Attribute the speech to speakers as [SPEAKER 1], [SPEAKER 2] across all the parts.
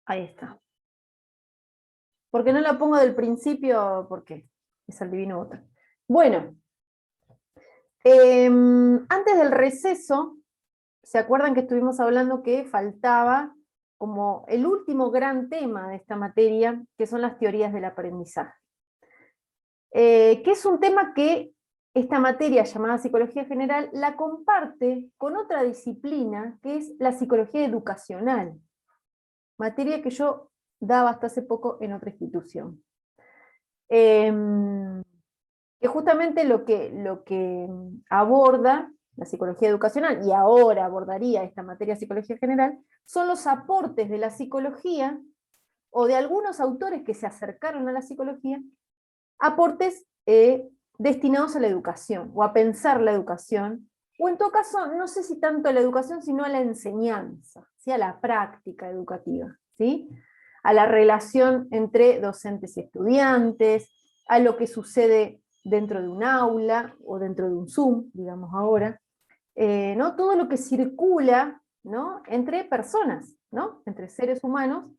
[SPEAKER 1] Ahí está. ¿Por qué no la pongo del principio? Porque es el divino botón. Bueno, antes del receso, ¿se acuerdan que estuvimos hablando que faltaba como el último gran tema de esta materia, que son las teorías del aprendizaje? Que es un tema que esta materia llamada psicología general la comparte con otra disciplina, que es la psicología educacional, materia que yo daba hasta hace poco en otra institución. Que justamente lo que aborda la psicología educacional, y ahora abordaría esta materia de psicología general, son los aportes de la psicología, o de algunos autores que se acercaron a la psicología, aportes destinados a la educación, o a pensar la educación, o en todo caso, no sé si tanto a la educación, sino a la enseñanza, ¿sí? A la práctica educativa, ¿sí? A la relación entre docentes y estudiantes, a lo que sucede dentro de un aula, o dentro de un Zoom, digamos ahora, ¿no? Todo lo que circula, ¿no? Entre personas, ¿no? Entre seres humanos,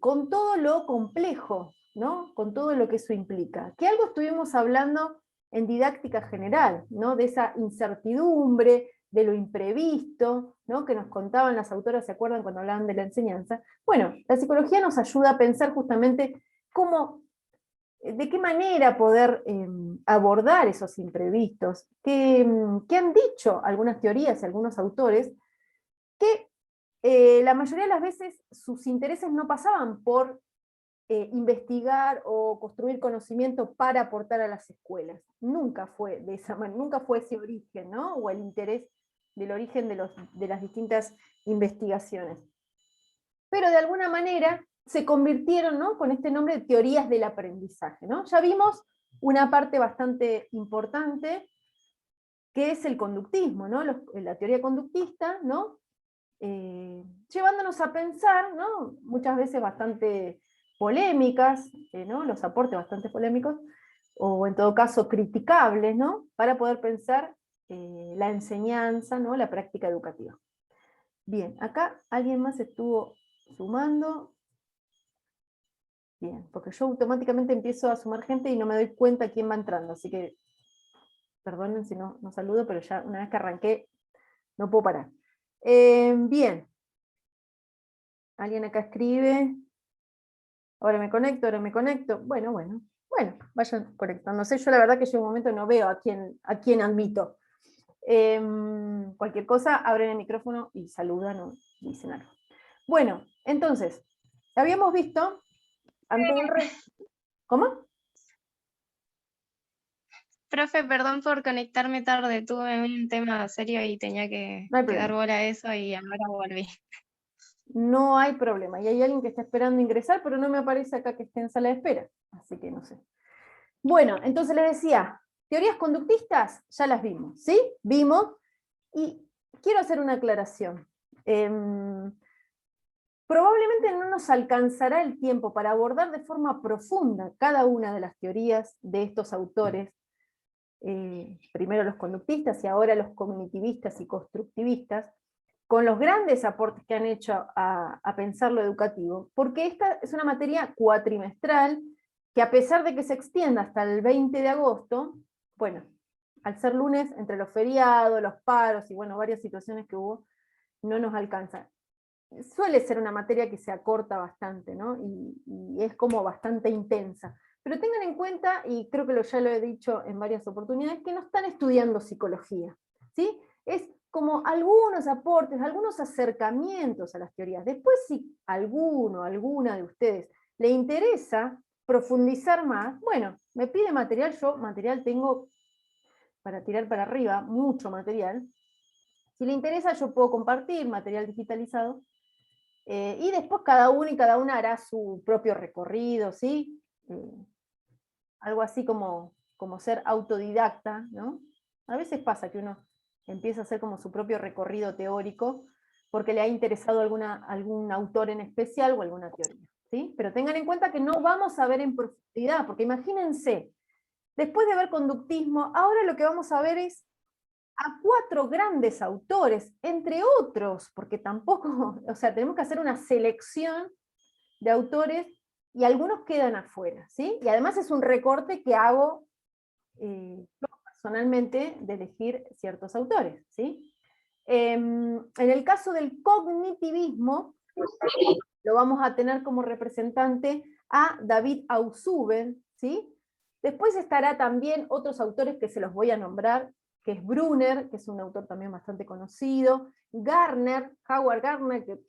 [SPEAKER 1] con todo lo complejo, ¿no? Con todo lo que eso implica. Que algo estuvimos hablando en didáctica general, ¿no? De esa incertidumbre, de lo imprevisto, ¿no? Que nos contaban las autoras, ¿se acuerdan cuando hablaban de la enseñanza? Bueno, la psicología nos ayuda a pensar justamente cómo, de qué manera poder abordar esos imprevistos, que han dicho algunas teorías y algunos autores, que la mayoría de las veces sus intereses no pasaban por investigar o construir conocimiento para aportar a las escuelas. Nunca fue de esa manera, nunca fue ese origen, ¿no? O el interés del origen de las distintas investigaciones. Pero de alguna manera se convirtieron, ¿no? Con este nombre de teorías del aprendizaje, ¿no? Ya vimos una parte bastante importante, que es el conductismo, ¿no? La teoría conductista, ¿no? Llevándonos a pensar, ¿no? Muchas veces bastante polémicas, ¿no? Los aportes bastante polémicos, o en todo caso criticables, ¿no? Para poder pensar la enseñanza, ¿no? La práctica educativa. Bien, acá alguien más estuvo sumando. Bien, porque yo automáticamente empiezo a sumar gente y no me doy cuenta quién va entrando, así que perdonen si no saludo, pero ya una vez que arranqué no puedo parar. Bien, alguien acá escribe, ahora me conecto, ahora me conecto. Bueno, vayan conectándose. Yo la verdad que yo en un momento no veo a quién admito. Cualquier cosa, abren el micrófono y saludan o dicen algo. Bueno, entonces, habíamos visto antes del ¿Cómo?
[SPEAKER 2] Profe, perdón por conectarme tarde, tuve un tema serio y tenía
[SPEAKER 1] No hay
[SPEAKER 2] que dar
[SPEAKER 1] problema.
[SPEAKER 2] bola a eso y ahora volví.
[SPEAKER 1] No hay problema. Y hay alguien que está esperando ingresar, pero no me aparece acá que esté en sala de espera. Así que no sé. Bueno, entonces les decía, teorías conductistas ya las vimos, ¿sí? Vimos, y quiero hacer una aclaración. Probablemente no nos alcanzará el tiempo para abordar de forma profunda cada una de las teorías de estos autores, primero los conductistas y ahora los cognitivistas y constructivistas, con los grandes aportes que han hecho a pensar lo educativo, porque esta es una materia cuatrimestral que, a pesar de que se extienda hasta el 20 de agosto, bueno, al ser lunes, entre los feriados, los paros y bueno, varias situaciones que hubo, no nos alcanza. Suele ser una materia que se acorta bastante, ¿no? Y es como bastante intensa. Pero tengan en cuenta, y creo que ya lo he dicho en varias oportunidades, que no están estudiando psicología, ¿sí? Es como algunos aportes, algunos acercamientos a las teorías. Después, si alguna de ustedes le interesa profundizar más, bueno, me pide material, yo material tengo para tirar para arriba, mucho material. Si le interesa, yo puedo compartir material digitalizado, y después cada uno y cada una hará su propio recorrido, ¿sí? Algo así como ser autodidacta, ¿no? A veces pasa que uno empieza a hacer como su propio recorrido teórico porque le ha interesado algún autor en especial o alguna teoría, ¿sí? Pero tengan en cuenta que no vamos a ver en profundidad, porque imagínense, después de ver conductismo, ahora lo que vamos a ver es a 4 grandes autores, entre otros, porque tampoco, o sea, tenemos que hacer una selección de autores y algunos quedan afuera, ¿sí? Y además es un recorte que hago yo personalmente de elegir ciertos autores, ¿sí? En el caso del cognitivismo, lo vamos a tener como representante a David Ausubel, ¿sí? Después estará también otros autores que se los voy a nombrar, que es Brunner, que es un autor también bastante conocido, Gardner, Howard Gardner, que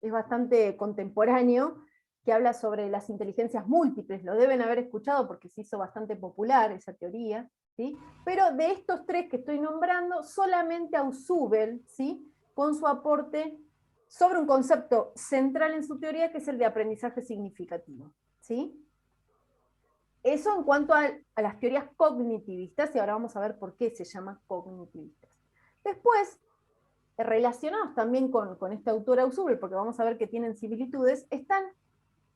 [SPEAKER 1] es bastante contemporáneo, que habla sobre las inteligencias múltiples, lo deben haber escuchado porque se hizo bastante popular esa teoría, ¿sí? Pero de estos 3 que estoy nombrando, solamente Ausubel, ¿sí? Con su aporte sobre un concepto central en su teoría, que es el de aprendizaje significativo, ¿sí? Eso en cuanto a las teorías cognitivistas, y ahora vamos a ver por qué se llaman cognitivistas. Después, relacionados también con este autor Ausubel, porque vamos a ver que tienen similitudes, están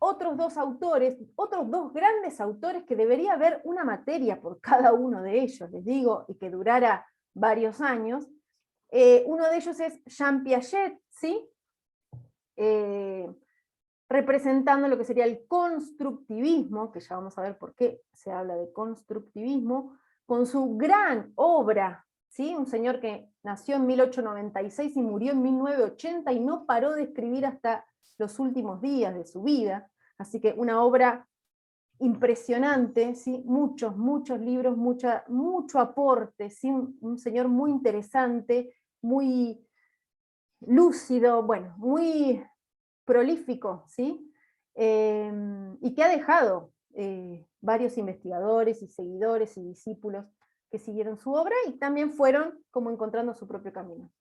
[SPEAKER 1] otros 2 autores, otros 2 grandes autores que debería haber una materia por cada uno de ellos, les digo, y que durara varios años. Uno de ellos es Jean Piaget, ¿sí? Representando lo que sería el constructivismo, que ya vamos a ver por qué se habla de constructivismo, con su gran obra, ¿sí? Un señor que nació en 1896 y murió en 1980 y no paró de escribir hasta los últimos días de su vida, así que una obra impresionante, ¿sí? Muchos libros, mucho aporte, ¿sí? Un señor muy interesante, muy lúcido, bueno, muy prolífico, ¿sí? Y que ha dejado varios investigadores y seguidores y discípulos que siguieron su obra y también fueron como encontrando su propio camino.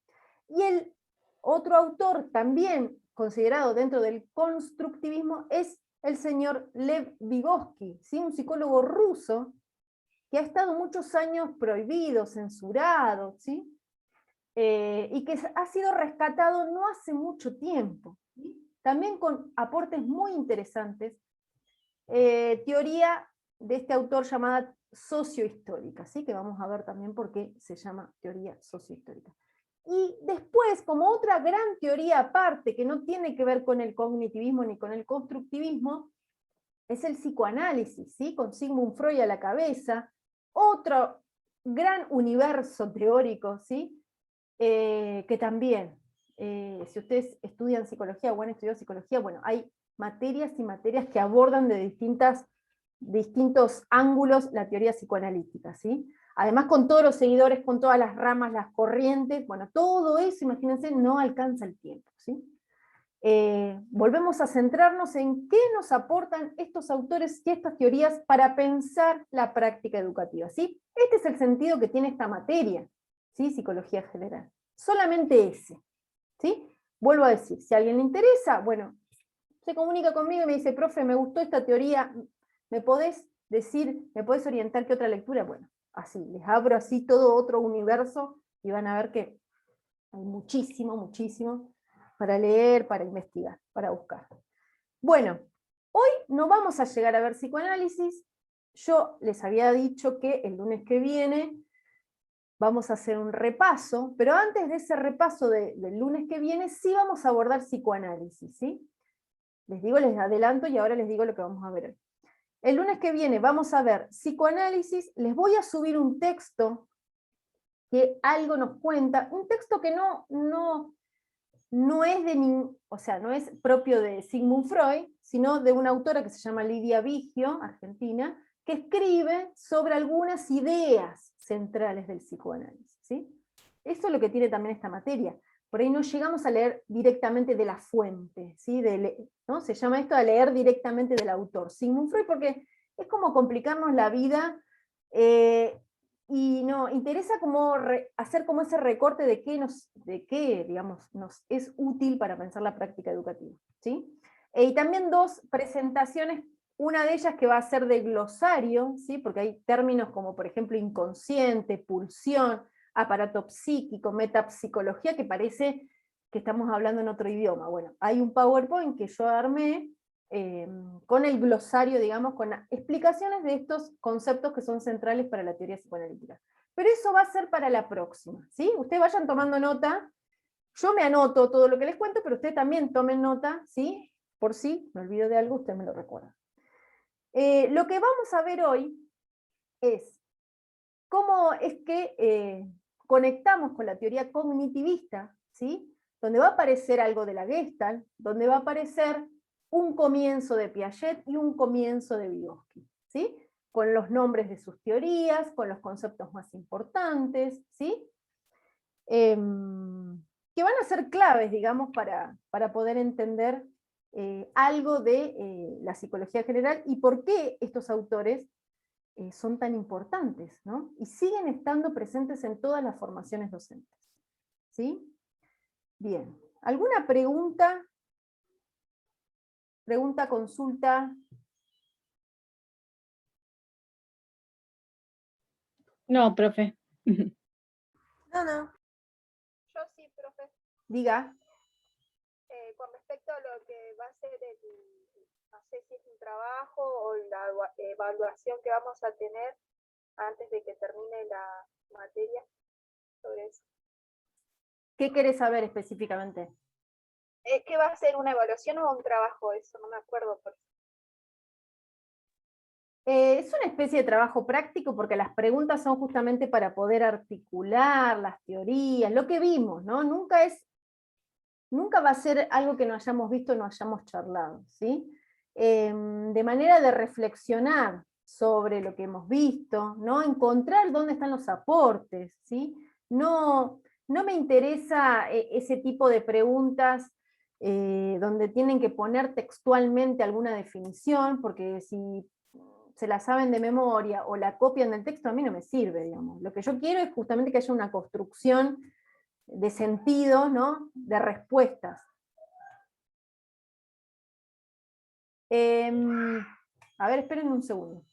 [SPEAKER 1] Y el otro autor también considerado dentro del constructivismo es el señor Lev Vygotsky, ¿sí? Un psicólogo ruso que ha estado muchos años prohibido, censurado, ¿sí? Y que ha sido rescatado no hace mucho tiempo, ¿sí? También con aportes muy interesantes, teoría de este autor llamada sociohistórica, ¿sí? Que vamos a ver también por qué se llama teoría sociohistórica. Y después, como otra gran teoría aparte, que no tiene que ver con el cognitivismo ni con el constructivismo, es el psicoanálisis, ¿sí? Con Sigmund Freud a la cabeza, otro gran universo teórico, ¿sí? Que también, si ustedes estudian psicología o han estudiado psicología, bueno, hay materias y materias que abordan de distintos ángulos la teoría psicoanalítica, ¿sí? Además con todos los seguidores, con todas las ramas, las corrientes, bueno, todo eso, imagínense, no alcanza el tiempo, ¿sí? Volvemos a centrarnos en qué nos aportan estos autores y estas teorías para pensar la práctica educativa, ¿sí? Este es el sentido que tiene esta materia, ¿sí? Psicología general. Solamente ese, ¿sí? Vuelvo a decir, si a alguien le interesa, bueno, se comunica conmigo y me dice, profe, me gustó esta teoría, ¿me podés decir, me podés orientar qué otra lectura? Bueno, así, les abro así todo otro universo y van a ver que hay muchísimo para leer, para investigar, para buscar. Bueno, hoy no vamos a llegar a ver psicoanálisis. Yo les había dicho que el lunes que viene vamos a hacer un repaso, pero antes de ese repaso del lunes que viene, sí vamos a abordar psicoanálisis, ¿sí? Les adelanto y ahora les digo lo que vamos a ver hoy. El lunes que viene vamos a ver psicoanálisis, les voy a subir un texto que algo nos cuenta, un texto que no es no es propio de Sigmund Freud, sino de una autora que se llama Lidia Vigio, argentina, que escribe sobre algunas ideas centrales del psicoanálisis, ¿sí? Eso es lo que tiene también esta materia. Por ahí no llegamos a leer directamente de la fuente, ¿sí? ¿No? Se llama esto a leer directamente del autor, Sigmund Freud, porque es como complicarnos la vida, y no, interesa como hacer como ese recorte de qué, digamos, nos es útil para pensar la práctica educativa, ¿sí? Y también 2 presentaciones, una de ellas que va a ser de glosario, ¿sí? Porque hay términos como, por ejemplo, inconsciente, pulsión, aparato psíquico, metapsicología, que parece que estamos hablando en otro idioma. Bueno, hay un PowerPoint que yo armé, con el glosario, digamos, con explicaciones de estos conceptos que son centrales para la teoría psicoanalítica. pero eso va a ser para la próxima, ¿sí? Ustedes vayan tomando nota, yo me anoto todo lo que les cuento, pero ustedes también tomen nota, ¿sí? Por si me olvido de algo, ustedes me lo recuerdan. Lo que vamos a ver hoy es cómo es que conectamos con la teoría cognitivista, ¿sí? Donde va a aparecer algo de la Gestalt, donde va a aparecer un comienzo de Piaget y un comienzo de Vygotsky, ¿sí? Con los nombres de sus teorías, con los conceptos más importantes, ¿sí? Que van a ser claves, digamos, para poder entender algo de la psicología general y por qué estos autores son tan importantes, ¿no? Y siguen estando presentes en todas las formaciones docentes. ¿Sí? Bien. ¿Alguna pregunta? ¿Pregunta, consulta?
[SPEAKER 3] No, profe.
[SPEAKER 4] No. Yo sí, profe.
[SPEAKER 1] Diga.
[SPEAKER 4] Con respecto a lo que va a ser no sé si es un trabajo o la evaluación que vamos a tener antes de que termine la materia sobre eso.
[SPEAKER 1] ¿Qué querés saber específicamente?
[SPEAKER 4] ¿Qué va a ser una evaluación o un trabajo? Eso no me acuerdo.
[SPEAKER 1] Es una especie de trabajo práctico porque las preguntas son justamente para poder articular las teorías, lo que vimos, ¿no? Nunca va a ser algo que no hayamos visto, no hayamos charlado, ¿sí? De manera de reflexionar sobre lo que hemos visto, ¿no? Encontrar dónde están los aportes, ¿sí? No me interesa ese tipo de preguntas donde tienen que poner textualmente alguna definición, porque si se la saben de memoria o la copian del texto, a mí no me sirve, digamos. Lo que yo quiero es justamente que haya una construcción de sentido, ¿no? De respuestas. A ver, esperen un segundo.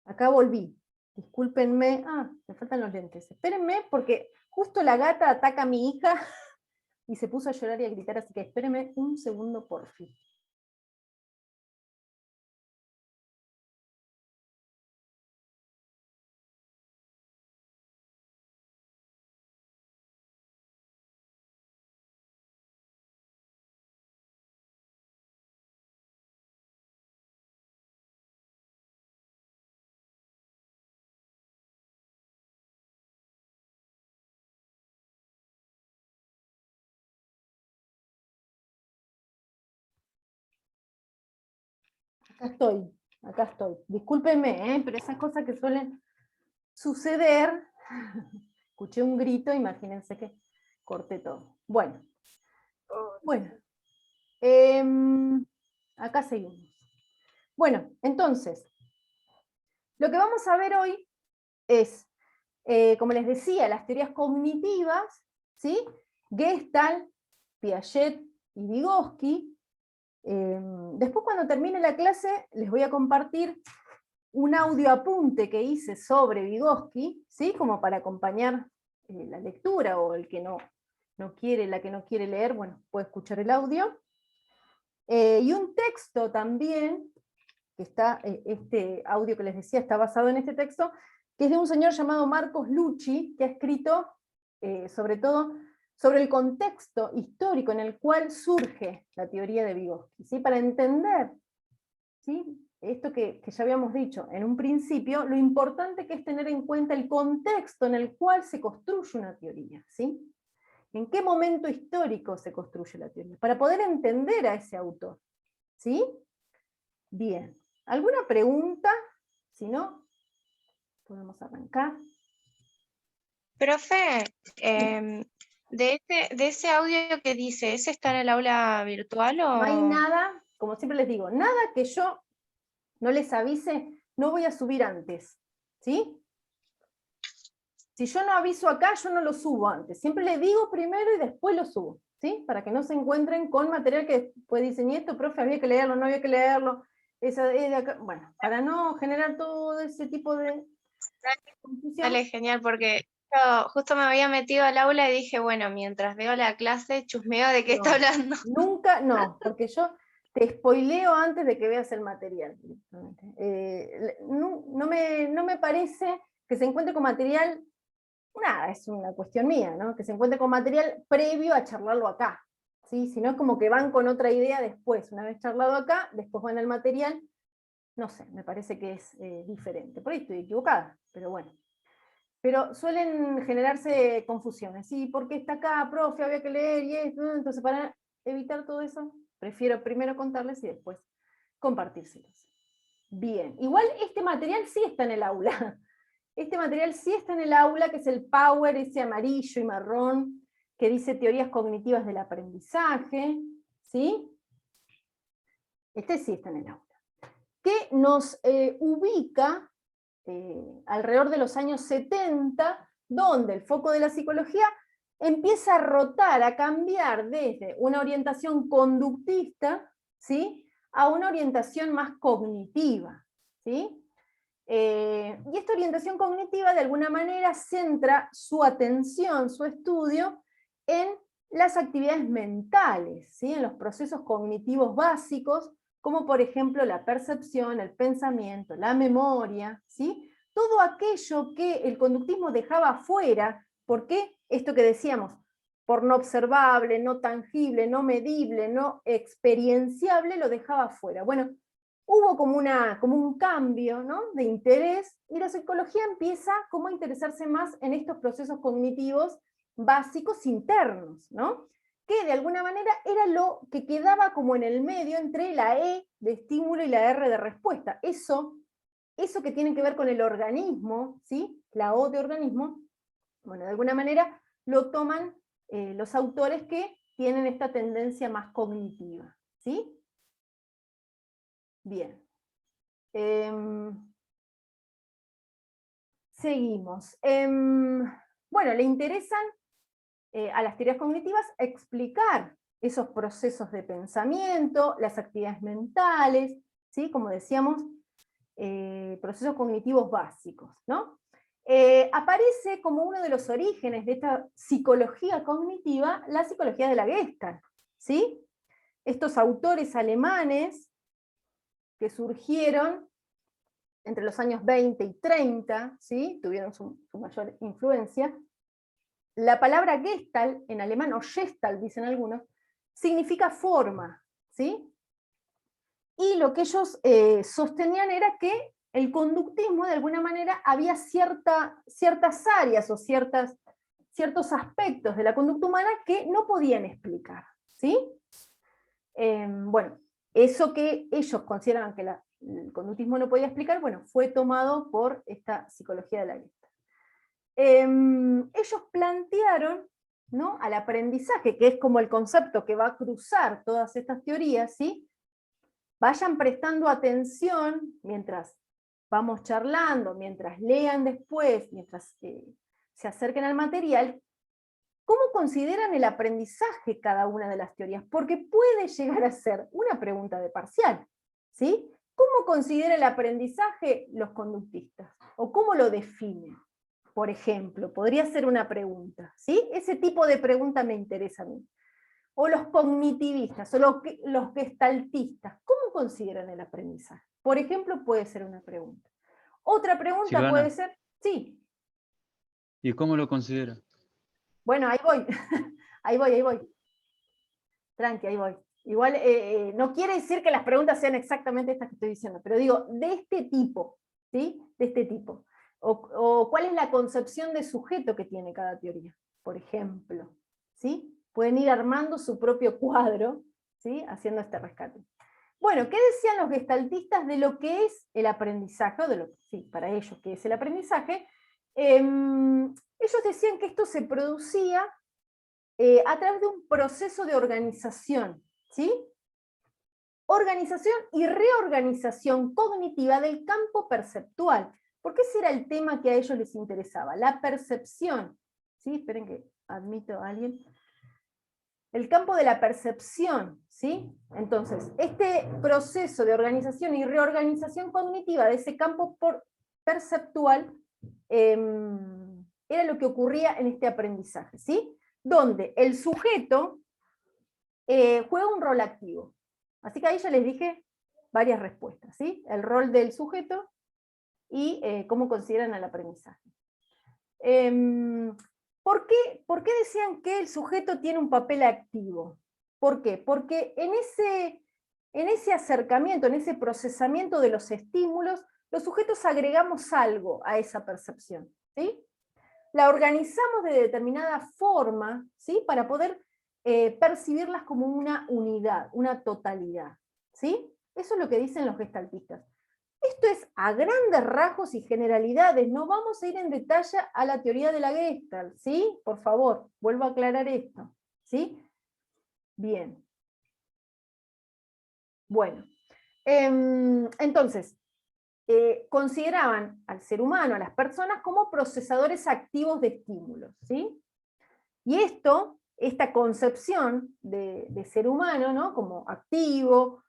[SPEAKER 1] Acá volví. Discúlpenme. Me faltan los lentes. Espérenme porque justo la gata ataca a mi hija y se puso a llorar y a gritar, así que espérenme un segundo, por fin. Acá estoy. Discúlpenme, pero esas cosas que suelen suceder. Escuché un grito, imagínense que corté todo. Bueno, acá seguimos. Bueno, entonces, lo que vamos a ver hoy es, como les decía, las teorías cognitivas, ¿sí? Gestalt, Piaget y Vygotsky. Después, cuando termine la clase, les voy a compartir un audio apunte que hice sobre Vygotsky, ¿sí? Como para acompañar la lectura, o el que no quiere, la que no quiere leer, bueno, puede escuchar el audio. Y un texto también, que está, este audio que les decía está basado en este texto, que es de un señor llamado Marcos Lucci, que ha escrito sobre todo sobre el contexto histórico en el cual surge la teoría de Vygotsky, ¿sí? Para entender, ¿sí? Esto que ya habíamos dicho en un principio, lo importante que es tener en cuenta el contexto en el cual se construye una teoría, ¿sí? ¿En qué momento histórico se construye la teoría? Para poder entender a ese autor. ¿Sí? Bien. ¿Alguna pregunta? Si no, podemos arrancar.
[SPEAKER 2] Profe, de ese audio que dice, ¿ese está en el aula virtual o...?
[SPEAKER 1] No hay nada, como siempre les digo, nada que yo no les avise, no voy a subir antes. ¿Sí? Si yo no aviso acá, yo no lo subo antes. Siempre les digo primero y después lo subo. ¿Sí? Para que no se encuentren con material que después dicen, y esto, profe, había que leerlo, no había que leerlo. Esa es de acá. Bueno, para no generar todo ese tipo de confusión.
[SPEAKER 2] Dale, genial, porque yo justo me había metido al aula y dije, bueno, mientras veo la clase, chusmeo de qué
[SPEAKER 1] No,
[SPEAKER 2] está hablando.
[SPEAKER 1] nunca, no, porque yo te spoileo antes de que veas el material. Directamente. No me parece que se encuentre con material, nada, es una cuestión mía, ¿no? Que se encuentre con material previo a charlarlo acá. ¿Sí? Si no es como que van con otra idea después, una vez charlado acá, después van al material, no sé, me parece que es diferente. Por ahí estoy equivocada, pero bueno. Pero suelen generarse confusiones. ¿Sí? ¿Por qué está acá, profe? Había que leer y esto. Entonces, para evitar todo eso, prefiero primero contarles y después compartírselos. Bien, igual este material sí está en el aula. Este material sí está en el aula, que es el Power, ese amarillo y marrón, que dice teorías cognitivas del aprendizaje. ¿Sí? Este sí está en el aula. Que nos ubica alrededor de los años 70, donde el foco de la psicología empieza a rotar, a cambiar desde una orientación conductista, ¿sí?, a una orientación más cognitiva. ¿Sí? Y esta orientación cognitiva de alguna manera centra su atención, su estudio, en las actividades mentales, ¿sí?, en los procesos cognitivos básicos, como por ejemplo la percepción, el pensamiento, la memoria, ¿sí? Todo aquello que el conductismo dejaba fuera. ¿Por qué? Esto que decíamos, por no observable, no tangible, no medible, no experienciable, lo dejaba fuera. Bueno, hubo como un cambio, ¿no?, de interés, y la psicología empieza como a interesarse más en estos procesos cognitivos básicos internos, ¿no?, que de alguna manera era lo que quedaba como en el medio entre la E de estímulo y la R de respuesta. Eso que tiene que ver con el organismo, ¿sí?, la O de organismo, bueno, de alguna manera lo toman los autores que tienen esta tendencia más cognitiva. ¿Sí? Bien. Seguimos. Bueno, le interesan a las teorías cognitivas explicar esos procesos de pensamiento, las actividades mentales, ¿sí?, como decíamos, procesos cognitivos básicos, ¿no? Aparece como uno de los orígenes de esta psicología cognitiva, la psicología de la Gestalt, ¿sí? Estos autores alemanes que surgieron entre los años 20 y 30, ¿sí?, tuvieron su mayor influencia. La palabra Gestalt, en alemán, o Gestalt dicen algunos, significa forma, ¿sí? Y lo que ellos sostenían era que el conductismo, de alguna manera, había ciertas áreas o ciertos aspectos de la conducta humana que no podían explicar, ¿sí? Bueno, eso que ellos consideraban que el conductismo no podía explicar, bueno, fue tomado por esta psicología de la Gestalt. Ellos plantearon, ¿no?, al aprendizaje, que es como el concepto que va a cruzar todas estas teorías, ¿sí? Vayan prestando atención mientras vamos charlando, mientras lean después, mientras se acerquen al material, ¿cómo consideran el aprendizaje cada una de las teorías? Porque puede llegar a ser una pregunta de parcial, ¿sí? ¿Cómo considera el aprendizaje los conductistas? ¿O cómo lo definen? Por ejemplo, podría ser una pregunta, ¿sí? Ese tipo de pregunta me interesa a mí. O los cognitivistas, o los gestaltistas, ¿cómo consideran el aprendizaje? Por ejemplo, puede ser una pregunta. Otra pregunta
[SPEAKER 5] Silvana,
[SPEAKER 1] puede ser, sí,
[SPEAKER 5] ¿y cómo lo considera?
[SPEAKER 1] bueno, ahí voy, ahí voy. Tranqui, ahí voy. Igual no quiere decir que las preguntas sean exactamente estas que estoy diciendo, pero digo, de este tipo, ¿sí? De este tipo. O cuál es la concepción de sujeto que tiene cada teoría, por ejemplo. ¿sí? Pueden ir armando su propio cuadro, ¿sí? Haciendo este rescate. Bueno, ¿qué decían los gestaltistas de lo que es el aprendizaje? O de lo, sí, para ellos, ¿qué es el aprendizaje? Ellos decían que esto se producía a través de un proceso de organización, ¿sí? Organización y reorganización cognitiva del campo perceptual. Porque ese era el tema que a ellos les interesaba, la percepción. ¿Sí? Esperen que admito a alguien. El campo de la percepción, ¿sí? Entonces, este proceso de organización y reorganización cognitiva de ese campo perceptual era lo que ocurría en este aprendizaje, ¿sí? Donde el sujeto juega un rol activo. Así que ahí ya les dije varias respuestas, ¿sí? El rol del sujeto y cómo consideran el aprendizaje. ¿Por qué decían que el sujeto tiene un papel activo? ¿Por qué? Porque en ese acercamiento, en ese procesamiento de los estímulos, los sujetos agregamos algo a esa percepción, ¿sí? La organizamos de determinada forma, ¿sí? Para poder percibirlas como una unidad, una totalidad, ¿sí? Eso es lo que dicen los gestaltistas. Esto es a grandes rasgos y generalidades, no vamos a ir en detalle a la teoría de la Gestalt, ¿sí? Por favor, vuelvo a aclarar esto, ¿sí? Bien. Bueno, entonces, consideraban al ser humano, a las personas, como procesadores activos de estímulos, ¿sí? Y esta concepción de ser humano, ¿no? Como activo,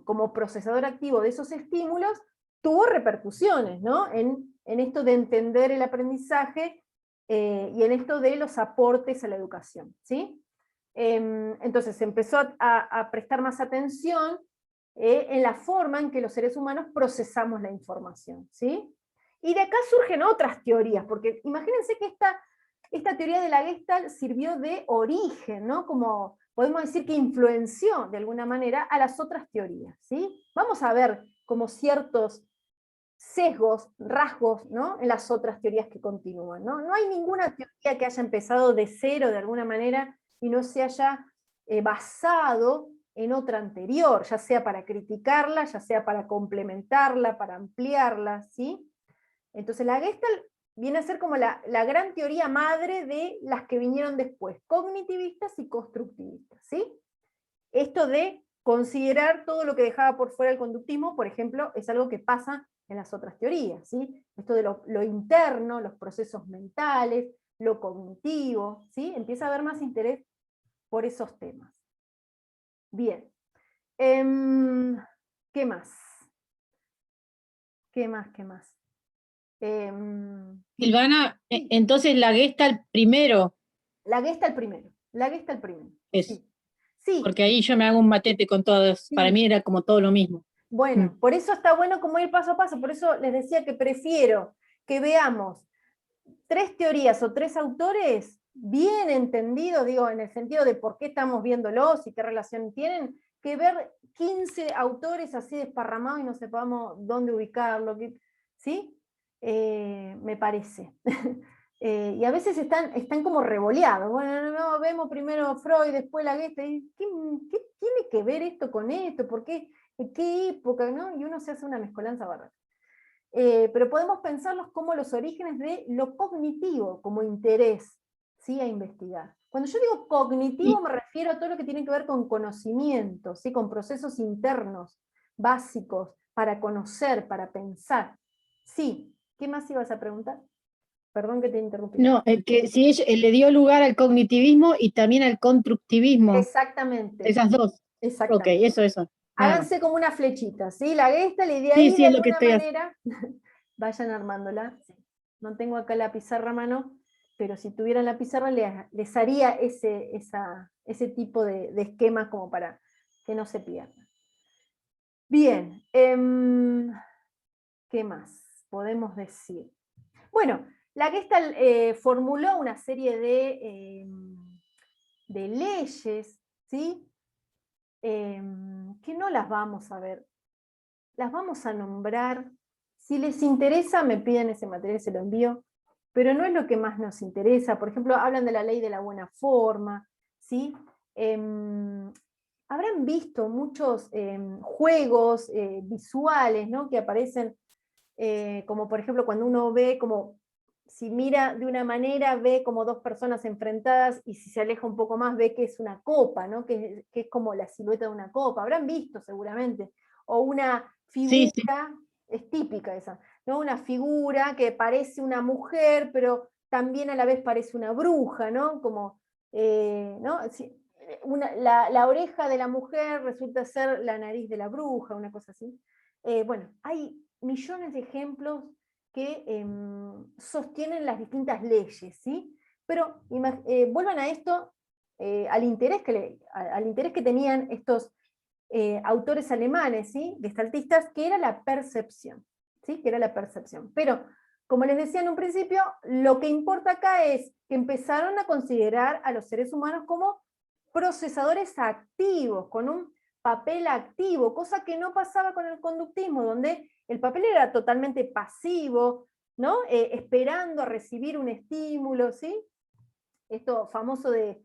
[SPEAKER 1] como procesador activo de esos estímulos, tuvo repercusiones, ¿no? En esto de entender el aprendizaje y en esto de los aportes a la educación, ¿sí? Entonces se empezó a prestar más atención en la forma en que los seres humanos procesamos la información, ¿sí? Y de acá surgen otras teorías, porque imagínense que esta teoría de la Gestalt sirvió de origen, ¿no? Como podemos decir que influenció de alguna manera a las otras teorías, ¿sí? Vamos a ver como ciertos sesgos, rasgos, ¿no? En las otras teorías que continúan, ¿no? No hay ninguna teoría que haya empezado de cero de alguna manera y no se haya basado en otra anterior, ya sea para criticarla, ya sea para complementarla, para ampliarla, ¿sí? Entonces la Gestalt viene a ser como la gran teoría madre de las que vinieron después, cognitivistas y constructivistas, ¿sí? Esto de considerar todo lo que dejaba por fuera el conductismo, por ejemplo, es algo que pasa en las otras teorías, ¿sí? Esto de lo interno, los procesos mentales, lo cognitivo, ¿sí? Empieza a haber más interés por esos temas. Bien. ¿Qué más? ¿Qué más? ¿Qué más?
[SPEAKER 3] Silvana, entonces la Gestalt primero.
[SPEAKER 1] La Gestalt primero. La Gestalt primero.
[SPEAKER 3] Es,
[SPEAKER 1] sí. Sí.
[SPEAKER 3] porque ahí yo me hago un matete con todos.
[SPEAKER 1] Sí.
[SPEAKER 3] Para mí era como todo lo mismo.
[SPEAKER 1] Bueno, por eso está bueno como ir paso a paso, por eso les decía que prefiero que veamos 3 teorías o 3 autores bien entendidos, digo, en el sentido de por qué estamos viéndolos y qué relación tienen, que ver 15 autores así desparramados y no sepamos dónde ubicarlo, ¿sí? Me parece. Y a veces están como revoleados. Bueno, no, vemos primero Freud, después la Gestalt, ¿qué tiene que ver esto con esto? ¿Por qué? ¿En qué época? ¿No? Y uno se hace una mezcolanza bárbara. Pero podemos pensarlos como los orígenes de lo cognitivo, como interés, ¿sí? A investigar. Cuando yo digo cognitivo me refiero a todo lo que tiene que ver con conocimiento, ¿sí? Con procesos internos, básicos, para conocer, para pensar. Sí, ¿qué más ibas a preguntar? Perdón que te interrumpí.
[SPEAKER 3] No, que si le dio lugar al cognitivismo y también al constructivismo.
[SPEAKER 1] Exactamente.
[SPEAKER 3] Esas dos.
[SPEAKER 1] Exactamente.
[SPEAKER 3] Ok, eso.
[SPEAKER 1] Háganse como una flechita, ¿sí? La Gestalt y de ahí
[SPEAKER 3] Sí,
[SPEAKER 1] de
[SPEAKER 3] es lo que
[SPEAKER 1] alguna
[SPEAKER 3] estoy
[SPEAKER 1] manera vayan armándola. No tengo acá la pizarra a mano, pero si tuvieran la pizarra les haría ese tipo de esquemas como para que no se pierdan. Bien, ¿qué más podemos decir? Bueno, la Gestalt formuló una serie de leyes, ¿sí? Que no las vamos a ver, las vamos a nombrar. Si les interesa, me piden ese material, se lo envío, pero no es lo que más nos interesa. Por ejemplo, hablan de la ley de la buena forma, ¿sí? Habrán visto muchos juegos visuales, ¿no? Que aparecen, como por ejemplo cuando uno ve como, si mira de una manera, ve como dos personas enfrentadas, y si se aleja un poco más ve que es una copa, ¿no? Que es como la silueta de una copa. Habrán visto seguramente. O una figura,
[SPEAKER 3] Sí.
[SPEAKER 1] es típica esa, ¿no? Una figura que parece una mujer, pero también a la vez parece una bruja, ¿no? Como, ¿no? La oreja de la mujer resulta ser la nariz de la bruja, una cosa así. Bueno, hay millones de ejemplos que sostienen las distintas leyes, ¿sí? Pero vuelvan a esto, al interés que tenían estos autores alemanes, ¿sí? Gestaltistas, que era la percepción, ¿sí? Que era la percepción. Pero, como les decía en un principio, lo que importa acá es que empezaron a considerar a los seres humanos como procesadores activos, con un papel activo, cosa que no pasaba con el conductismo, donde el papel era totalmente pasivo, ¿no? Esperando a recibir un estímulo, ¿sí? Esto famoso de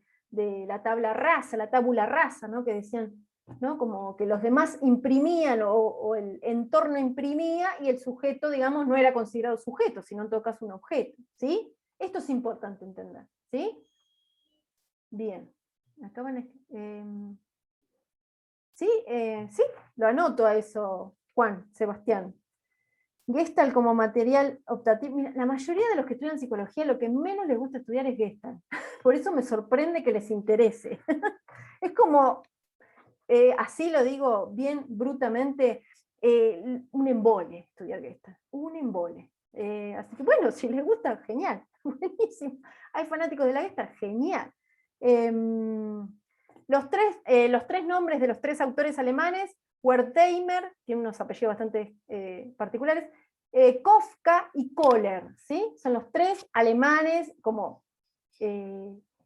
[SPEAKER 1] la tabla rasa, la tabula rasa, ¿no? Que decían, ¿no? Como que los demás imprimían, o el entorno imprimía, y el sujeto, digamos, no era considerado sujeto, sino en todo caso un objeto, ¿sí? Esto es importante entender, ¿sí? Bien. Acá sí, sí, lo anoto a eso, Juan, Sebastián. Gestalt como material optativo. Mira, la mayoría de los que estudian psicología lo que menos les gusta estudiar es Gestalt. Por eso me sorprende que les interese. Es como, así lo digo bien brutamente, un embole estudiar Gestalt. Un embole. Así que bueno, si les gusta, genial. Buenísimo. Hay fanáticos de la Gestalt, genial. Los tres nombres de los tres autores alemanes: Wertheimer, tiene unos apellidos bastante particulares, Kafka y Kohler, ¿sí? Son los tres alemanes como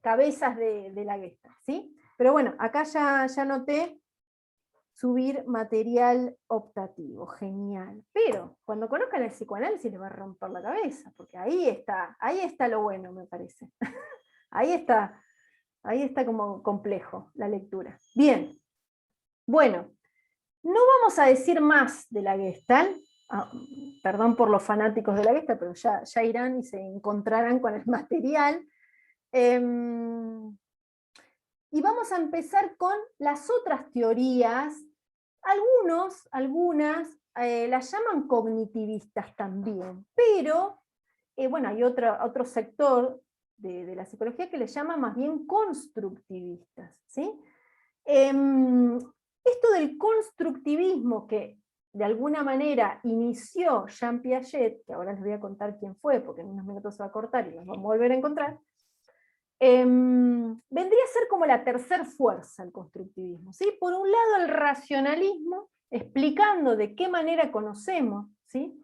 [SPEAKER 1] cabezas de la Gestalt, ¿sí? Pero bueno, acá ya noté subir material optativo, genial. Pero cuando conozcan el psicoanálisis les va a romper la cabeza, porque ahí está lo bueno, me parece. Ahí está como complejo la lectura. Bien, bueno, no vamos a decir más de la Gestalt, perdón por los fanáticos de la Gestalt, pero ya irán y se encontrarán con el material. Y vamos a empezar con las otras teorías. Algunas las llaman cognitivistas también, pero bueno, hay otro sector de la psicología que le llama más bien constructivistas, ¿sí? Esto del constructivismo, que de alguna manera inició Jean Piaget, que ahora les voy a contar quién fue, porque en unos minutos se va a cortar y los vamos a volver a encontrar, vendría a ser como la tercer fuerza el constructivismo, ¿sí? Por un lado el racionalismo, explicando de qué manera conocemos, ¿sí?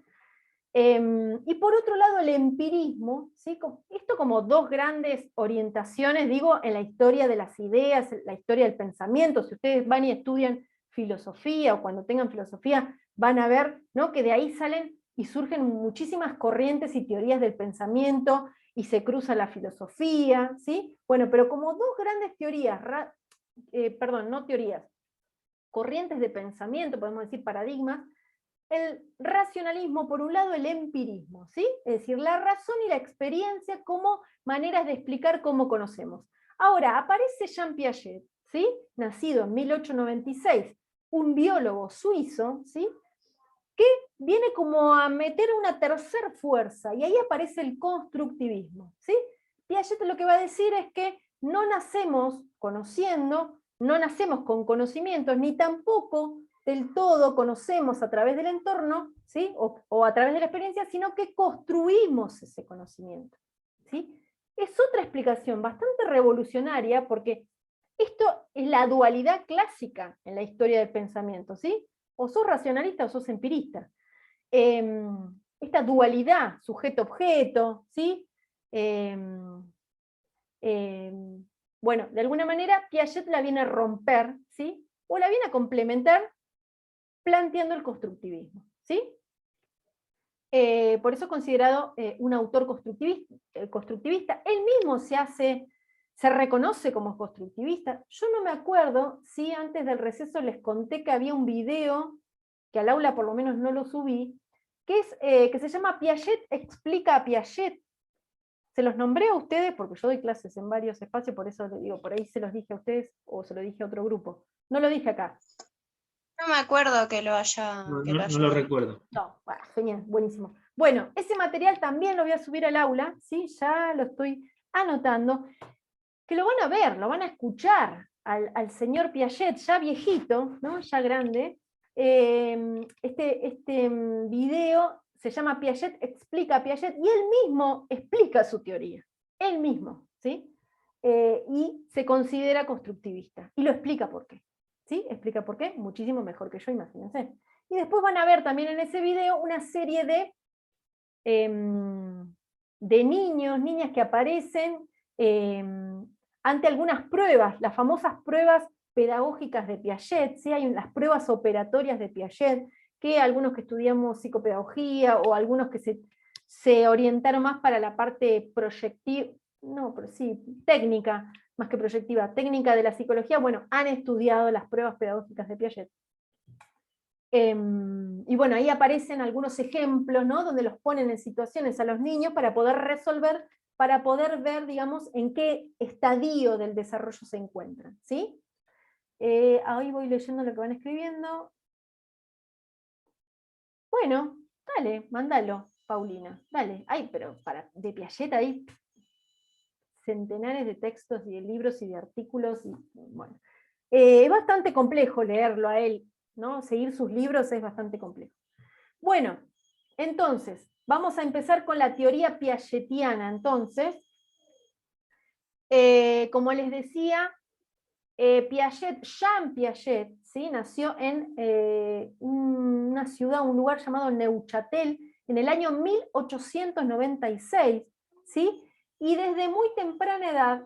[SPEAKER 1] Y por otro lado el empirismo, ¿sí? Esto como dos grandes orientaciones, digo, en la historia de las ideas, la historia del pensamiento. Si ustedes van y estudian filosofía, o cuando tengan filosofía, van a ver, ¿no? Que de ahí salen y surgen muchísimas corrientes y teorías del pensamiento, y se cruza la filosofía, ¿sí? Bueno, pero como dos grandes teorías, no teorías, corrientes de pensamiento, podemos decir paradigmas: el racionalismo por un lado, el empirismo, ¿sí? Es decir, la razón y la experiencia como maneras de explicar cómo conocemos. Ahora, aparece Jean Piaget, ¿sí? Nacido en 1896, un biólogo suizo, ¿sí? Que viene como a meter una tercera fuerza, y ahí aparece el constructivismo, ¿sí? Piaget lo que va a decir es que no nacemos conociendo, no nacemos con conocimientos, ni tampoco del todo conocemos a través del entorno, ¿sí? o a través de la experiencia, sino que construimos ese conocimiento, ¿sí? Es otra explicación bastante revolucionaria, porque esto es la dualidad clásica en la historia del pensamiento, ¿sí? O sos racionalista o sos empirista. Esta dualidad sujeto-objeto, ¿sí? Bueno, de alguna manera Piaget la viene a romper, ¿sí? O la viene a complementar planteando el constructivismo, ¿sí? por eso es considerado un autor constructivista. Él mismo se reconoce como constructivista. Yo no me acuerdo si antes del receso les conté que había un video, que al aula por lo menos no lo subí, que se llama Piaget explica a Piaget. Se los nombré a ustedes porque yo doy clases en varios espacios, por eso les digo, por ahí se los dije a ustedes o se lo dije a otro grupo. No lo dije acá.
[SPEAKER 2] No me acuerdo que lo haya...
[SPEAKER 6] No,
[SPEAKER 2] que
[SPEAKER 6] no-
[SPEAKER 2] lo haya
[SPEAKER 6] no lo
[SPEAKER 2] visto.
[SPEAKER 6] recuerdo.
[SPEAKER 1] No, bueno, genial, buenísimo. Bueno, ese material también lo voy a subir al aula, ¿sí? Ya lo estoy anotando, que lo van a ver, lo van a escuchar al señor Piaget, ya viejito, ¿no? Ya grande. Este video se llama Piaget explica a Piaget, y él mismo explica su teoría, él mismo, ¿sí? Y se considera constructivista, y lo explica por qué. ¿Sí? Explica por qué, muchísimo mejor que yo, imagínense. Y después van a ver también en ese video una serie de niños, niñas que aparecen ante algunas pruebas, las famosas pruebas pedagógicas de Piaget, ¿sí? Hay las pruebas operatorias de Piaget, que algunos que estudiamos psicopedagogía, o algunos que se orientaron más para la parte proyectiva, no, pero sí, técnica, más que proyectiva, técnica de la psicología, bueno, han estudiado las pruebas pedagógicas de Piaget. Y bueno, ahí aparecen algunos ejemplos, ¿no? Donde los ponen en situaciones a los niños para poder resolver, para poder ver, digamos, en qué estadio del desarrollo se encuentran, ¿sí? Ahí voy leyendo lo que van escribiendo. Bueno, dale, mándalo, Paulina, dale. Ay, pero de Piaget ahí centenares de textos y de libros y de artículos, y bueno. Es bastante complejo leerlo a él, ¿no? Seguir sus libros es bastante complejo. Bueno, entonces, vamos a empezar con la teoría piagetiana. Entonces, como les decía, Jean Piaget, ¿sí? Nació en una ciudad, un lugar llamado Neuchâtel, en el año 1896, ¿sí? Y desde muy temprana edad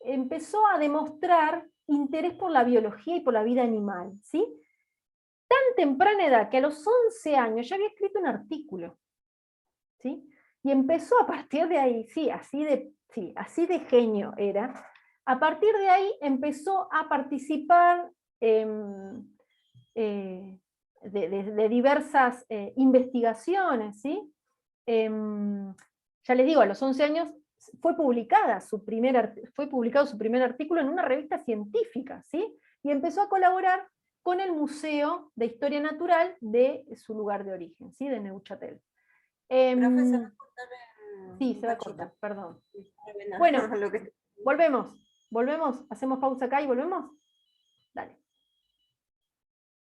[SPEAKER 1] empezó a demostrar interés por la biología y por la vida animal, ¿sí? Tan temprana edad que a los 11 años ya había escrito un artículo, ¿sí? Y empezó a partir de ahí, así de genio era. A partir de ahí empezó a participar de diversas investigaciones, ¿sí? Ya les digo, a los 11 años fue publicado su primer artículo en una revista científica, ¿sí? Y empezó a colaborar con el Museo de Historia Natural de su lugar de origen, ¿sí? De Neuchâtel.
[SPEAKER 7] Profe, se va a cortar
[SPEAKER 1] Sí,
[SPEAKER 7] un
[SPEAKER 1] se va a
[SPEAKER 7] cachito.
[SPEAKER 1] cortar, perdón.
[SPEAKER 7] Pena.
[SPEAKER 1] Bueno,
[SPEAKER 7] Lo que-
[SPEAKER 1] volvemos, hacemos pausa acá y volvemos.